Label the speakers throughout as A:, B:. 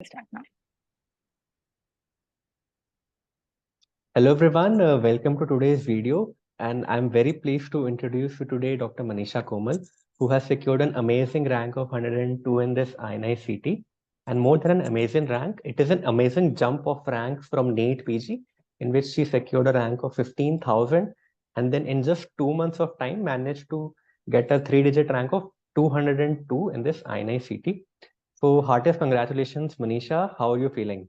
A: Start now.
B: Hello everyone, welcome to today's video, and I'm very pleased to introduce you today Dr. Manisha Komal, who has secured an amazing rank of 102 in this INI-CET. And more than an amazing rank, it is an amazing jump of ranks from NEET-PG, in which she secured a rank of 15,000, and then in just 2 months of time managed to get a 3-digit rank of 202 in this INI-CET. So heartiest congratulations, Manisha. How are you feeling?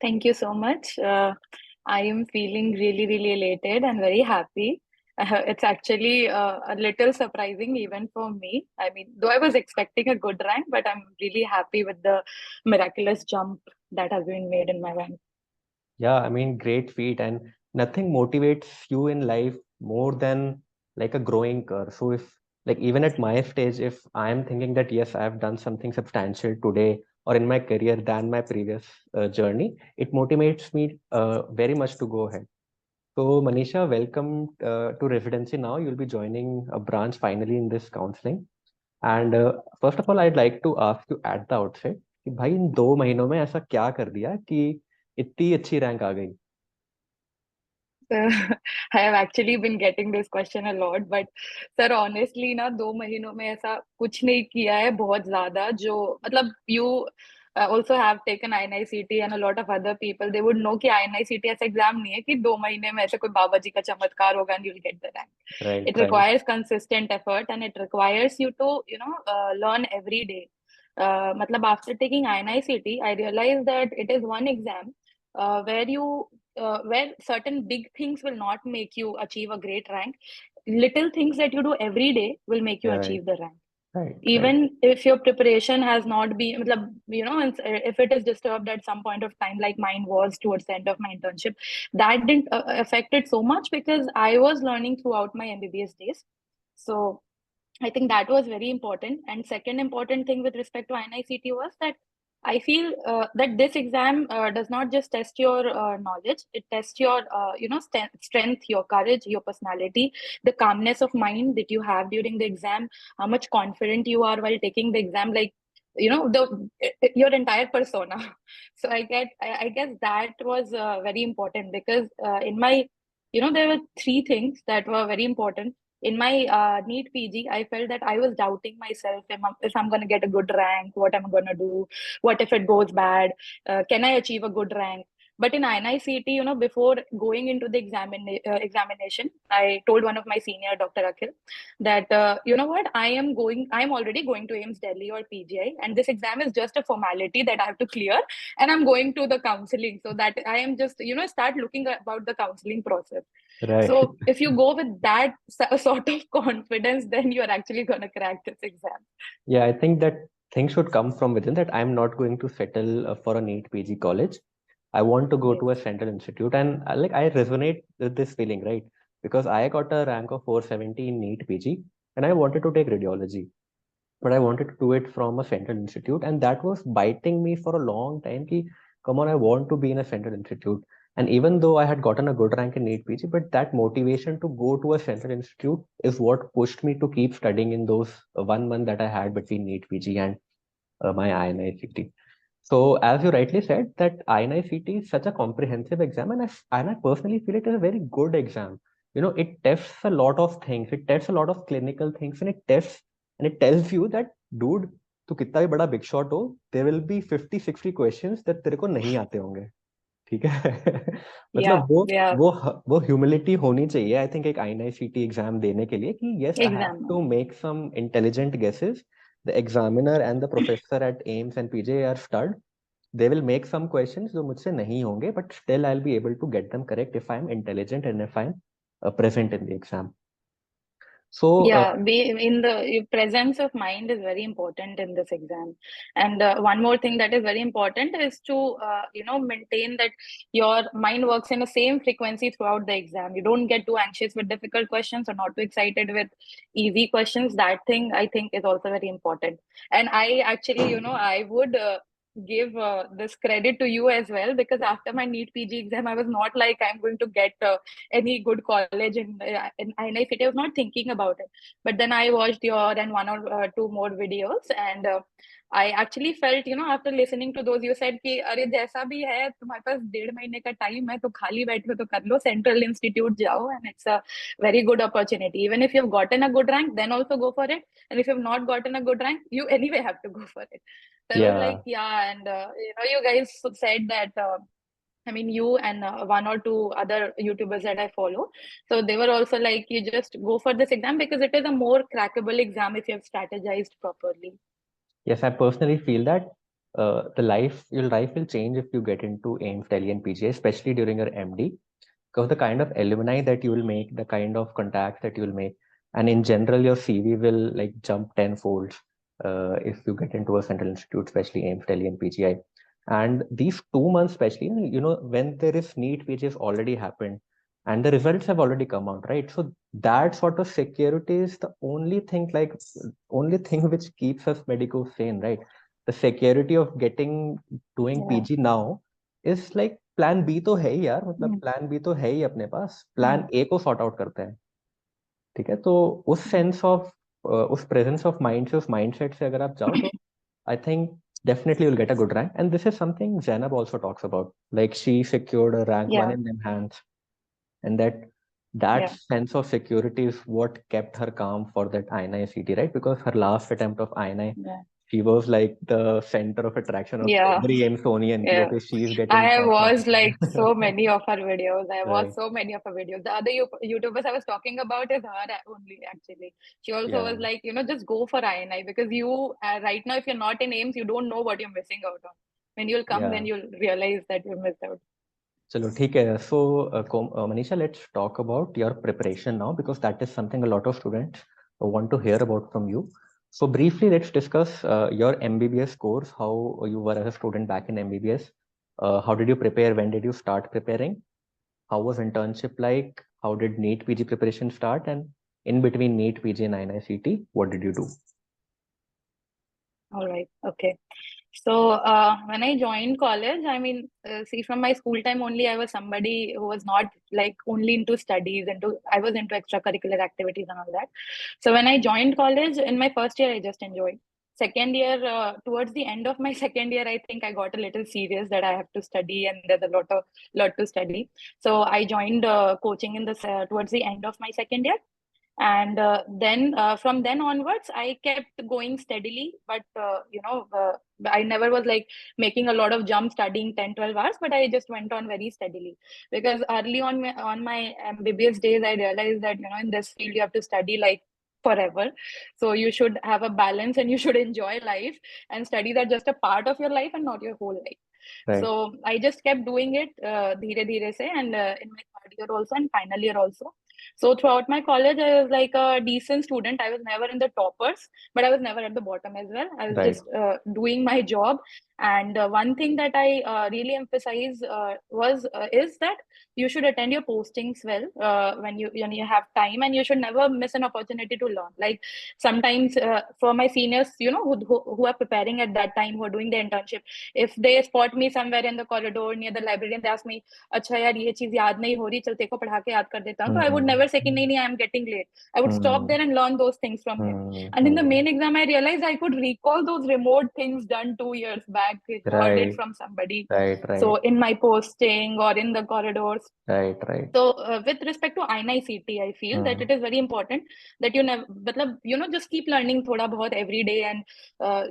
A: Thank you so much. I am feeling really elated and very happy. It's actually a little surprising even for me. I mean, though I was expecting a good rank, but I'm really happy with the miraculous jump that has been made in my rank.
B: Yeah, I mean, great feat, and nothing motivates you in life more than like a growing curve. So if like even at my stage, if I'm thinking that yes, I've done something substantial today or in my career than my previous journey, it motivates me very much to go ahead. So Manisha, welcome to residency now. You'll be joining a branch finally in this counseling. And first of all, I'd like to ask you at the outset कि भाई इन 2 महीनों में ऐसा क्या कर दिया कि इतनी अच्छी रैंक आ गई?
A: So, I have actually been getting this question a lot, but sir, honestly ना 2 महीनों में ऐसा कुछ नहीं किया है बहुत ज्यादा जो मतलब you also have taken INI-CET and a lot of other people they would know कि INI-CET ऐसा एग्जाम नहीं है कि 2 महीने में ऐसे कोई बाबा जी का चमत्कार होगा and you'll get the rank.
B: Right,
A: It
B: right.
A: requires consistent effort and it requires you to learn every day. मतलब after taking INI-CET, I realized that it is one exam where certain big things will not make you achieve a great rank. Little things that you do every day will make you
B: Yeah, right,
A: achieve the rank.
B: right, right.
A: Even if your preparation has not been, if it is disturbed at some point of time, like mine was towards the end of my internship, that didn't affect it so much because I was learning throughout my MBBS days. So I think that was very important. And second important thing with respect to INI-CET was that I feel that this exam does not just test your knowledge; it tests your, strength, your courage, your personality, the calmness of mind that you have during the exam, how much confident you are while taking the exam, like the your entire persona. So I guess that was very important because in my, there were three things that were very important in my NEET-PG. I felt that I was doubting myself if I'm going to get a good rank, what I'm going to do, what if it goes bad, can I achieve a good rank? But in INI-CET, before going into the examination, I told one of my senior, Dr. Akhil, that you know what, I'm already going to AIMS Delhi or PGI, and this exam is just a formality that I have to clear, and I'm going to the counseling, so that I am just start looking about the counseling process.
B: Right.
A: So if you go with that sort of confidence, then you're actually going to crack this exam.
B: Yeah, I think that things should come from within that I'm not going to settle for a NEET PG college. I want to go
A: Yes.
B: to a central institute, and like I resonate with this feeling, right? Because I got a rank of 470 in NEET PG, and I wanted to take radiology, but I wanted to do it from a central institute, and that was biting me for a long time. Ki, come on, I want to be in a central institute. And even though I had gotten a good rank in NEET PG, but that motivation to go to a central institute is what pushed me to keep studying in those 1 month that I had between NEET PG and my INI-CET. So as you rightly said, that INI-CET is such a comprehensive exam, and I personally feel it is a very good exam. It tests a lot of things. It tests a lot of clinical things, and it tells you that, dude, तू कितना भी बड़ा big shot हो, there will be 50-60 questions that तेरे को नहीं आते होंगे. ठीक है.
A: Yeah,
B: मतलब वो
A: yeah,
B: वो वो ह्यूमिलिटी होनी चाहिए आई थिंक एक INI-CET एग्जाम देने के लिए कि yes, I have
A: exam.
B: to make some intelligent guesses. The examiner and the professor at AIMS and PJ are stud. They will make some questions जो मुझसे नहीं होंगे, but still I'll be able to get them correct if I'm intelligent and if I'm present in the exam. So
A: Yeah, be in the presence of mind is very important in this exam. And one more thing that is very important is to maintain that your mind works in the same frequency throughout the exam. You don't get too anxious with difficult questions or not too excited with easy questions. That thing I think is also very important. And I actually, I would give this credit to you as well, because after my NEET-PG exam, I was not like I'm going to get any good college in INI-CET. I was not thinking about it. But then I watched your and one or two more videos, and I actually felt, after listening to those, you said कि अरे जैसा भी है तुम्हारे पास 1.5 महीने का time है तो खाली बैठे हो तो कर लो, सेंट्रल इंस्टीट्यूट जाओ, and it's a very good opportunity. Even if you've gotten a good rank, then also go for it. And if you've not gotten a good rank, you anyway have to go for it. So I was like,
B: Yeah.
A: yeah, and you guys said that. I mean, you and one or two other YouTubers that I follow. So they were also like, you just go for this exam because it is a more crackable exam if you have strategized properly.
B: Yes, I personally feel that your life will change if you get into AIMS, Delhi, and PG, especially during your MD, because the kind of alumni that you will make, the kind of contacts that you will make, and in general, your CV will like jump tenfold if you get into a central institute, especially AIMS, Delhi, and PGI. And these 2 months, especially, when there is NEET, PG has already happened, and the results have already come out, right? So that sort of security is the only thing which keeps us medico sane, right? The security of doing
A: Yeah.
B: PG now is like plan B तो है ही यार, मतलब
A: Mm.
B: Plan B तो है ही अपने पास, plan
A: Mm.
B: ए को sort out करते हैं। ठीक है, तो उस सेंस ऑफ उस प्रेजेंस ऑफ माइंड से, उस माइंडसेट से अगर आप जाओ तो I think definitely you'll get a good rank. And this is something Zainab also talks about, like she secured a rank one
A: Yeah.
B: in them hands, and that
A: Yeah.
B: sense of security is what kept her calm for that INI-CET, right? Because her last attempt of INI,
A: Yeah.
B: she was like the center of attraction of
A: Yeah.
B: every Amazonian. Ki,
A: Yeah.
B: okay, she's getting
A: I
B: top marks.
A: watched like so many of her videos. I watched
B: Right.
A: so many of her videos. The other YouTubers I was talking about is her only, actually. She also
B: Yeah.
A: was like, just go for INI because you, right now, if you're not in AIMS, you don't know what you're missing out on. When you'll come, then
B: Yeah.
A: you'll realize that you missed out.
B: चलो ठीक है. So, Manisha, let's talk about your preparation now, because that is something a lot of students want to hear about from you. So briefly, let's discuss your MBBS course, how you were as a student back in MBBS. How did you prepare? When did you start preparing? How was internship like? How did NEET PG preparation start? And in between NEET PG and INI-CET, what did you do?
A: All right. Okay. So when I joined college, I mean, see, from my school time only, I was somebody who was not like only into studies, I was into extracurricular activities and all that. So when I joined college in my first year, I just enjoyed. Second year, towards the end of my second year, I think I got a little serious that I have to study and there's a lot to study. So I joined coaching in the towards the end of my second year, and then from then onwards I kept going steadily, but I never was like making a lot of jumps studying 10-12 hours, but I just went on very steadily, because early on my MBBS days I realized that in this field you have to study like forever. So you should have a balance and you should enjoy life, and studies are just a part of your life and not your whole life.
B: Right.
A: So I just kept doing it dheere dheere se, and in my third year also and final year also. So throughout my college, I was like a decent student. I was never in the toppers, but I was never at the bottom as well. I was
B: Right.
A: just doing my job. And one thing that I really emphasize was is that you should attend your postings well when you have time, and you should never miss an opportunity to learn. Like sometimes for my seniors, who are preparing at that time, who are doing the internship, if they spot me somewhere in the corridor near the library and they ask me, अच्छा यार ये चीज याद नहीं हो रही, चल तेरे को पढ़ा के याद कर देता हूँ, तो I would never say कि नहीं नहीं I am getting late. I would stop there and learn those things from him. And in the main exam, I realized I could recall those remote things done 2 years back, heard it
B: Right.
A: from somebody.
B: Right.
A: So
B: Right.
A: in my posting or in the corridors.
B: Right. Right.
A: So with respect to INI-CET, I feel that it is very important that you never, just keep learning thoda bahut every day, and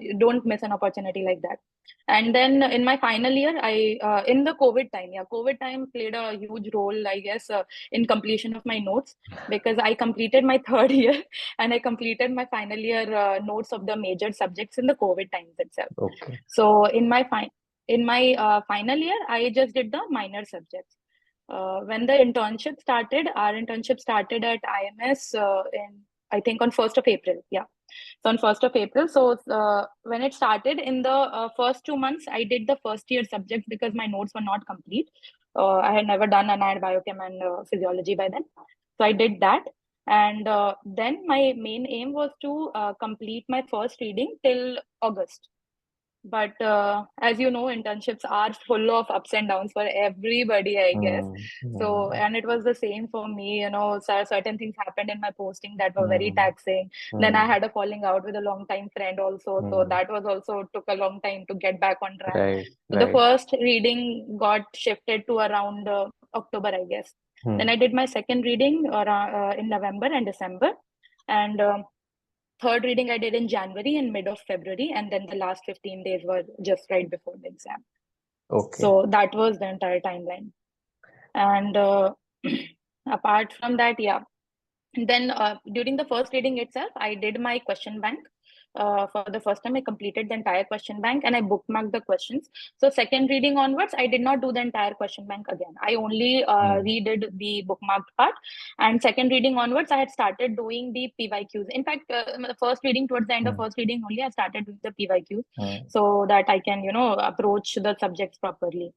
A: you don't miss an opportunity like that. And then in my final year, in the COVID time played a huge role, I guess, in completion of my notes, because I completed my third year and I completed my final year notes of the major subjects in the COVID times itself.
B: Okay.
A: So in my final year, I just did the minor subjects. When the internship started, our internship started at IMS I think on 1st of April. Yeah. So on 1st of April. So when it started in the first 2 months, I did the first year subjects because my notes were not complete. I had never done anide biochem and physiology by then. So I did that. And then my main aim was to complete my first reading till August. But as you know, internships are full of ups and downs for everybody, I guess. So, and it was the same for me, certain things happened in my posting that were very taxing. Then I had a falling out with a long time friend also. So that was also took a long time to get back on track.
B: Right,
A: So the
B: right.
A: first reading got shifted to around October, I guess. Then I did my second reading in November and December. And third reading I did in January and mid of February, and then the last 15 days were just right before the exam.
B: Okay.
A: So that was the entire timeline. And apart from that, yeah, then during the first reading itself, I did my question bank. For the first time, I completed the entire question bank and I bookmarked the questions. So second reading onwards, I did not do the entire question bank again. I only redid the bookmarked part. And second reading onwards, I had started doing the PYQs. In fact, the first reading, towards the end of first reading only, I started doing the PYQs so that I can, approach the subjects properly.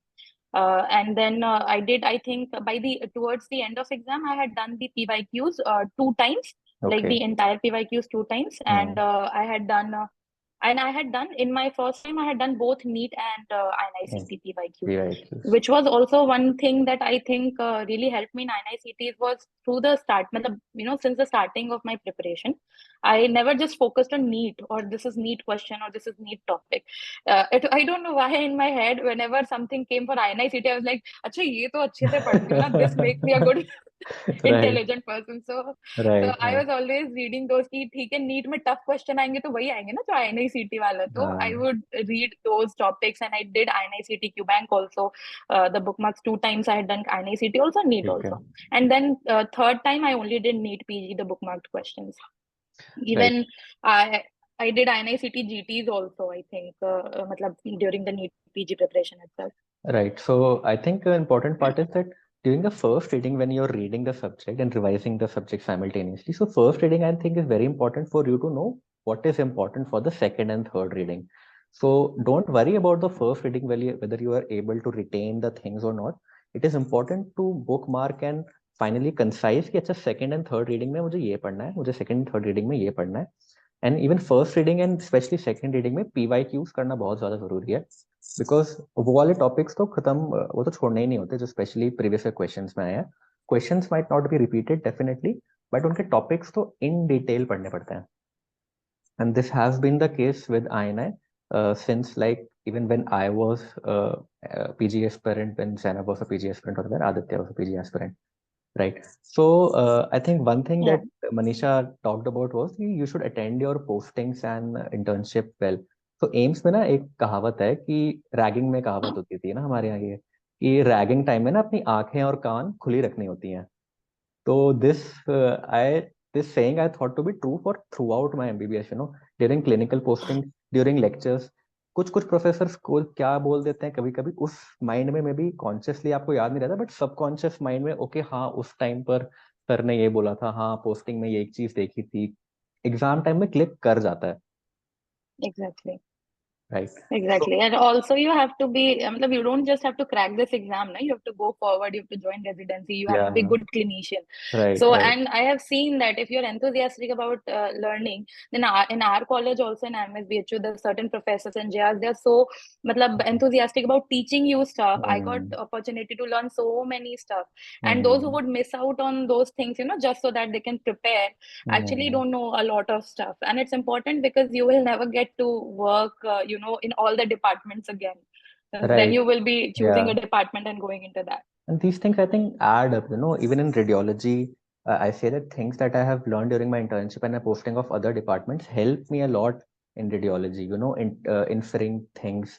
A: And then I think towards the end of exam, I had done the PYQs two times, like the entire PYQs two times. And I had done in my first time, I had done both NEET and INI-CET PYQs, which was also one thing that I think really helped me in INI-CET was through the start, since the starting of my preparation. I never just focused on NEET or this is NEET question or this is NEET topic. I don't know why in my head, whenever something came for INI-CET, I was like, अच्छा ये तो अच्छे से पढ़ती हूँ ना, this makes me a good intelligent person. So I was always reading those कि ठीक है NEET में tough question आएंगे तो वही आएंगे ना जो INI-CET वाला. तो I would read those topics and I did INI-CET Q Bank also. The bookmarks two times I had done INI-CET also, NEET also. And then third time I only did NEET-PG, the bookmarked questions. Even I did INI-CET GTs also, I think, during the NEET-PG preparation itself.
B: Right. So I think the important part is that during the first reading, when you're reading the subject and revising the subject simultaneously, so first reading, I think, is very important for you to know what is important for the second and third reading. So don't worry about the first reading, whether you are able to retain the things or not. It is important to bookmark and finally concise कि अच्छा second and third reading में मुझे ये पढ़ना है, मुझे second and third reading में ये पढ़ना है. And even first reading and especially second reading में PYQs करना बहुत ज़्यादा ज़रूरी है. बिकॉज वो वाले टॉपिक्स तो खत्म, वो तो छोड़ने ही नहीं होते जो स्पेशली प्रीवियस क्वेश्चंस में आए हैं. Questions might not be repeated definitely, but उनके टॉपिक्स तो इन डिटेल पढ़ने पड़ते हैं. And this has been the case with INI since like even when I was PG aspirant, when Sena was a PG aspirant, or when Aditya was a PG aspirant, right? So I think one thing that Manisha talked about was you should attend your postings and internship well. तो AIIMS में ना एक कहावत है कि ragging में कहावत होती थी ना हमारे यहाँ ये कि रैगिंग टाइम में ना अपनी आंखें और कान खुली रखनी होती हैं. तो this saying I thought to be true for throughout my MBBS, during clinical posting, during lectures. कुछ कुछ प्रोफेसर्स को क्या बोल देते हैं कभी कभी उस माइंड में मे बी कॉन्शियसली आपको याद नहीं रहता, बट सबकॉन्शियस माइंड में ओके हाँ उस टाइम पर सर ने ये बोला था, हाँ पोस्टिंग में ये एक चीज देखी थी, एग्जाम टाइम में क्लिक कर जाता है.
A: Exactly.
B: Right.
A: Exactly. And also you have to be, you don't just have to crack this exam, no? You have to go forward, you have to join residency, you have to be good clinician.
B: Right.
A: So, and I have seen that if you're enthusiastic about learning, then in our college also in IMS BHU, there are certain professors and JRs, they're so enthusiastic about teaching you stuff. I got the opportunity to learn so many stuff. And those who would miss out on those things, just so that they can prepare, actually don't know a lot of stuff. And it's important because you will never get to work, in all the departments again. Then you will be choosing a department and going into that.
B: And these things I think add up, even in radiology, I say that things that I have learned during my internship and my posting of other departments help me a lot in radiology, inferring things,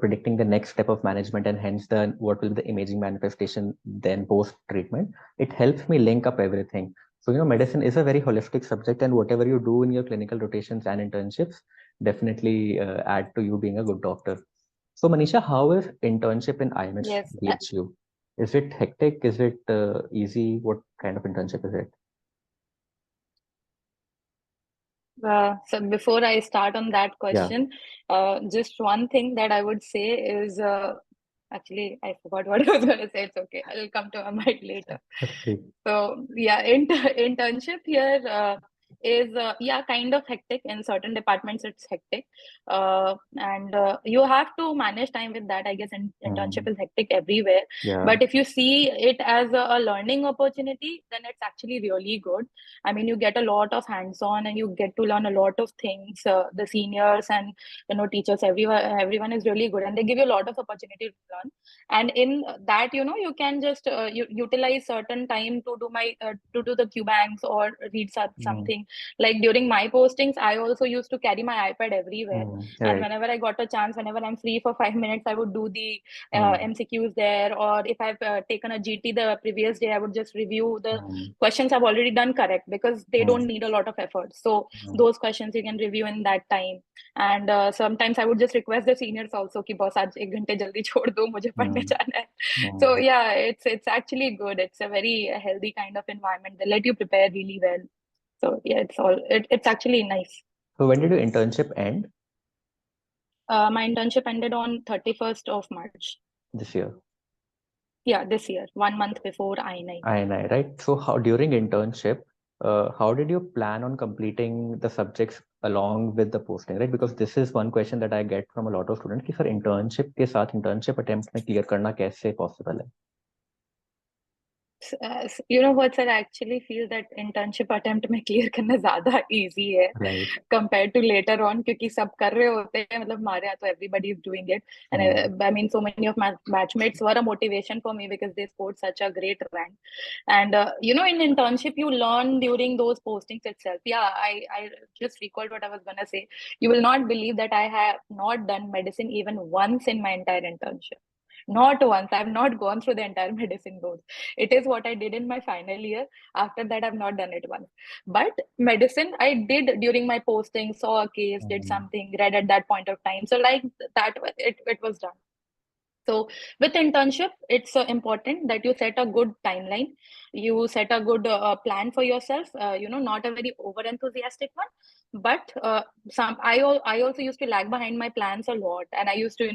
B: predicting the next step of management and hence what will be the imaging manifestation then post treatment. It helps me link up everything. So, medicine is a very holistic subject, and whatever you do in your clinical rotations and internships definitely add to you being a good doctor. So, Manisha, how is internship in IMS BHU? Is it hectic? Is it easy? What kind of internship is it?
A: So before I start on that question, just one thing that I would say is, actually, I forgot what I was going to say. It's okay. I'll come to my mind later. So yeah, internship here, is yeah, kind of hectic. In certain departments it's hectic, and you have to manage time with that. I guess internship
B: Mm.
A: is hectic everywhere,
B: Yeah.
A: but if you see it as a learning opportunity, then it's actually really good. I mean, you get a lot of hands-on and you get to learn a lot of things. The seniors and teachers, everyone is really good, and they give you a lot of opportunity to learn. And in that, you can just utilize certain time to do the q banks or read
B: Mm.
A: something. Like during my postings, I also used to carry my iPad everywhere,
B: Mm.
A: and
B: Right.
A: whenever I got a chance, whenever I'm free for 5 minutes, I would do the
B: Mm.
A: MCQs there. Or if I've taken a GT the previous day, I would just review the
B: Mm.
A: questions I've already done correct, because they
B: Mm.
A: don't need a lot of effort. So
B: Mm.
A: those questions you can review in that time. And sometimes I would just request the seniors also कि boss आज 1 घंटे जल्दी छोड़ दो, मुझे पढ़ने
B: Mm.
A: जाना है. So
B: Mm.
A: yeah, it's actually good. It's a very healthy kind of environment. They let you prepare really well. So yeah, it's actually nice.
B: So when did your internship end
A: My internship ended on 31st of March.
B: this year?
A: Yeah, this year, 1 month before INI.
B: INI, right? So how during internship, how did you plan on completing the subjects along with the posting, right? Because this is one question that I get from a lot of students कि sir internship के साथ internship attempt में clear करना कैसे possible है?
A: You know what, sir? I actually feel that internship attempt में clear करना ज़्यादा easy है
B: Right.
A: compared to later on, क्योंकि सब कर रहे होते हैं. मतलब हमारे यहाँ तो everybody is doing it, and
B: Mm.
A: I mean, so many of my batchmates were a motivation for me because they scored such a great rank. And in internship you learn during those postings itself. Yeah, I just recalled what I was gonna say. You will not believe that I have not done medicine even once in my entire internship. Not once. I've not gone through the entire medicine course. It is what I did in my final year. After that, I've not done it once. But medicine, I did during my posting, saw a case, did
B: Mm.
A: something, read at that point of time. So, like that, it was done. So with internship, it's important that you set a good timeline. You set a good plan for yourself. Not a very over enthusiastic one, but I also used to lag behind my plans a lot, and I used to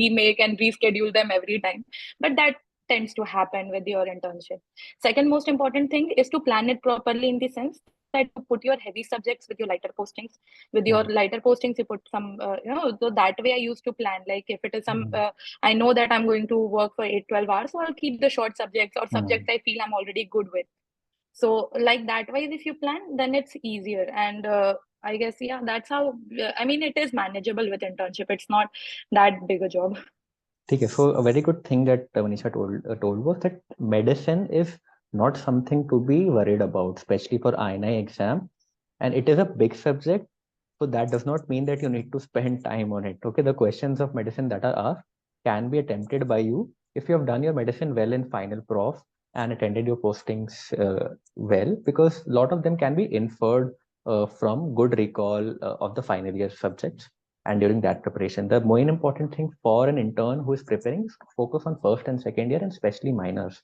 A: remake and reschedule them every time. But that tends to happen with your internship. Second most important thing is to plan it properly, in the sense that you put your heavy subjects with your lighter postings. With your
B: Mm.
A: lighter postings, you put some so that way I used to plan. Like if it is some
B: Mm.
A: I know that I'm going to work for 8-12 hours, so I'll keep the short subjects or subjects
B: Mm.
A: I feel I'm already good with. So, like that way, if you plan, then it's easier. And I guess, yeah, that's how, I mean, it is manageable with internship. It's not that big a job.
B: Okay, so a very good thing that Manisha told was that medicine is not something to be worried about, especially for INI exam, and it is a big subject. So that does not mean that you need to spend time on it. Okay, the questions of medicine that are asked can be attempted by you if you have done your medicine well in final prof and attended your postings well, because a lot of them can be inferred from good recall of the final year subjects. And during that preparation, the more important thing for an intern who is preparing is to focus on first and second year, and especially minors,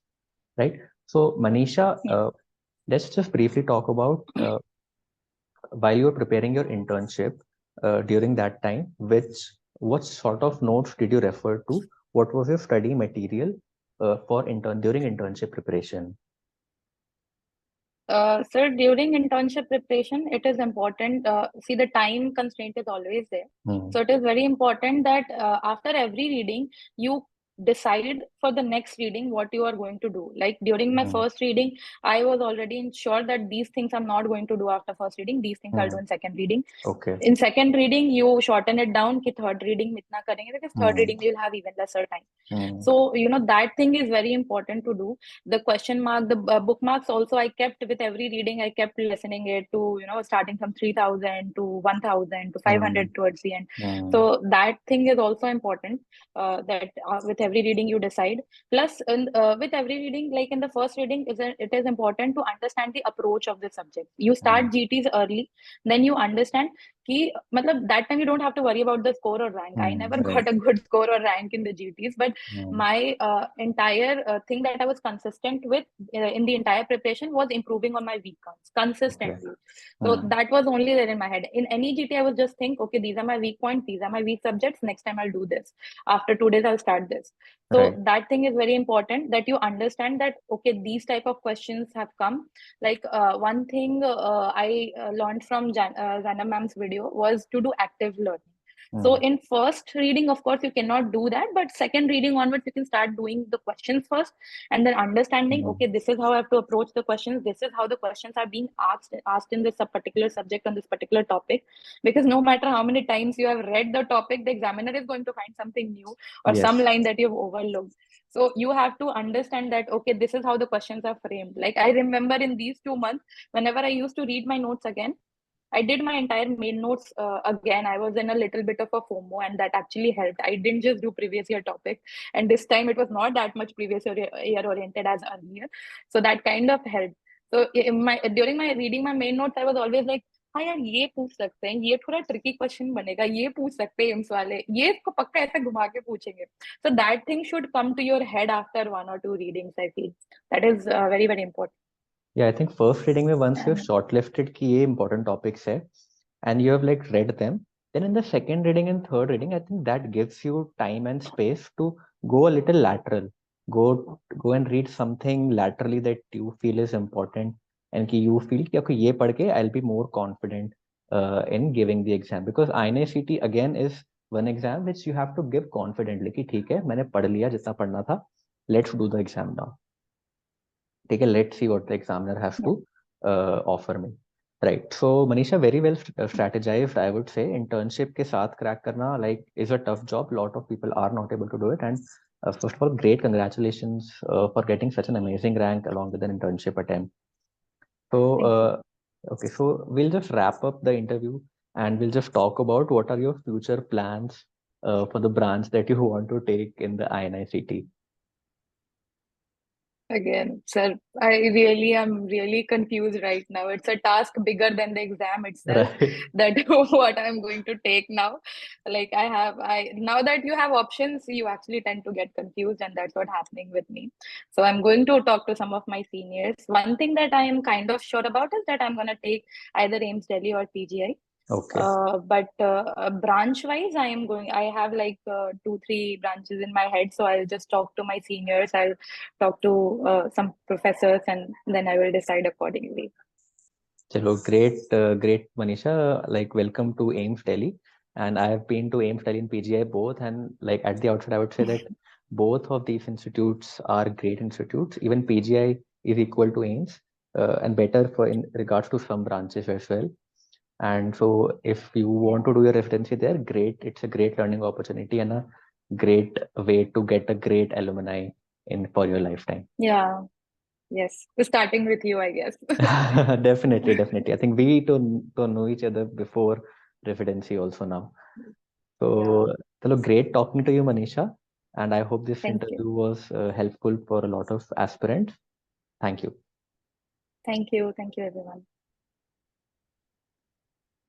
B: right? So Manisha,
A: Yeah.
B: let's just briefly talk about while you were preparing your internship during that time, what sort of notes did you refer to? What was your study material for intern during internship preparation?
A: Sir, during internship preparation, it is important. See, the time constraint is always there.
B: Hmm.
A: So it is very important that after every reading, you decide for the next reading what you are going to do. Like during my
B: Hmm.
A: first reading, I was already sure that these things I'm not going to do after first reading. These things I'll
B: Hmm.
A: do in second reading.
B: Okay.
A: In second reading, you shorten it down कि third reading में इतना करेंगे, because third
B: Hmm.
A: reading you'll have even lesser time.
B: Hmm.
A: So that thing is very important to do. The question mark, the bookmarks also I kept with every reading. I kept listening it to starting from 3,000 to 1,000 to
B: Hmm.
A: 500 towards the end.
B: Hmm.
A: So that thing is also important. That with every reading you decide. Plus, with every reading, like in the first reading, it is important to understand the approach of the subject. You
B: Hmm.
A: start GTs early, then you understand कि मतलब that time you don't have to worry about the score or rank. I
B: Hmm.
A: never
B: Right.
A: got a good score or rank in the GTs, but
B: Hmm.
A: my entire thing that I was consistent with in the entire preparation was improving on my weak points
B: Okay.
A: consistently. So
B: Hmm.
A: that was only there in my head. In any GT, I was just think, okay, these are my weak points, these are my weak subjects. Next time I'll do this. After 2 days, I'll start this. So
B: Right.
A: that thing is very important, that you understand that okay, these type of questions have come. Like one thing I learned from Jana ma'am's video was to do active learning. So
B: Mm.
A: in first reading, of course, you cannot do that, but second reading onwards, you can start doing the questions first, and then understanding,
B: Mm.
A: okay, this is how I have to approach the questions. This is how the questions are being asked in this particular subject on this particular topic. Because no matter how many times you have read the topic, the examiner is going to find something new or some
B: Yes.
A: line that you've overlooked. So you have to understand that, okay, this is how the questions are framed. Like I remember in these 2 months, whenever I used to read my notes again, I did my entire main notes again. I was in a little bit of a FOMO, and that actually helped. I didn't just do previous year topic, and this time it was not that much previous year oriented as earlier. So that kind of helped. So in my during my reading my main notes, I was always like, हाँ यार ये पूछ सकते हैं, ये थोड़ा tricky question बनेगा, ये पूछ सकते हैं एम्स वाले, ये इसको पक्का ऐसे घुमा के पूछेंगे. So that thing should come to your head after 1 or 2 readings. I feel that is very very important.
B: Yeah, I think first reading में once you have
A: And
B: shortlisted कि ये important topics है and you have like read them, then in the second reading and third reading, I think that gives you time and space to go a little lateral. Go and read something laterally that you feel is important and कि you feel कि okay ये पढ़ के I'll be more confident in giving the exam, because INI-CET again is one exam which you have to give confidently कि ठीक है मैंने पढ़ लिया जितना पढ़ना था, let's do the exam now. ठीक है, let's see what the examiner has
A: yeah,
B: to offer me. Right. So Manisha, very well strategized, I would say. Internship के साथ crack करना like is a tough job. Lot of people are not able to do it. And first of all, great congratulations for getting such an amazing rank along with an internship attempt. So
A: thank you.
B: okay, so we'll just wrap up the interview and we'll just talk about what are your future plans for the branch that you want to take in the INI-CET.
A: Again, sir, I really am really confused right now. It's a task bigger than the exam itself,
B: Right.
A: that what I'm going to take now. Like I now that you have options, you actually tend to get confused, and that's what's happening with me. So I'm going to talk to some of my seniors. One thing that I am kind of sure about is that I'm going to take either AIMS Delhi or PGI.
B: Okay.
A: But branch wise, I have like 2 3 branches in my head, so I'll just talk to my seniors, I'll talk to some professors, and then I will decide accordingly.
B: Chalo, great, Manisha. Like, welcome to AIMS Delhi. And I have been to AIMS Delhi and PGI both. And like at the outset, I would say that both of these institutes are great institutes. Even PGI is equal to AIMS and better for in regards to some branches as well. And so, if you
A: Yeah.
B: want to do your residency there, great. It's a great learning opportunity and a great way to get a great alumni in for your lifetime.
A: Yeah. Yes. Starting with you, I guess.
B: Definitely, definitely. I think we don't know each other before residency also now.
A: Yeah.
B: So, chalo, great talking to you, Manisha. And I hope this
A: Thank you.
B: interview was helpful for a lot of aspirants. Thank you.
A: Thank you. Thank you, everyone.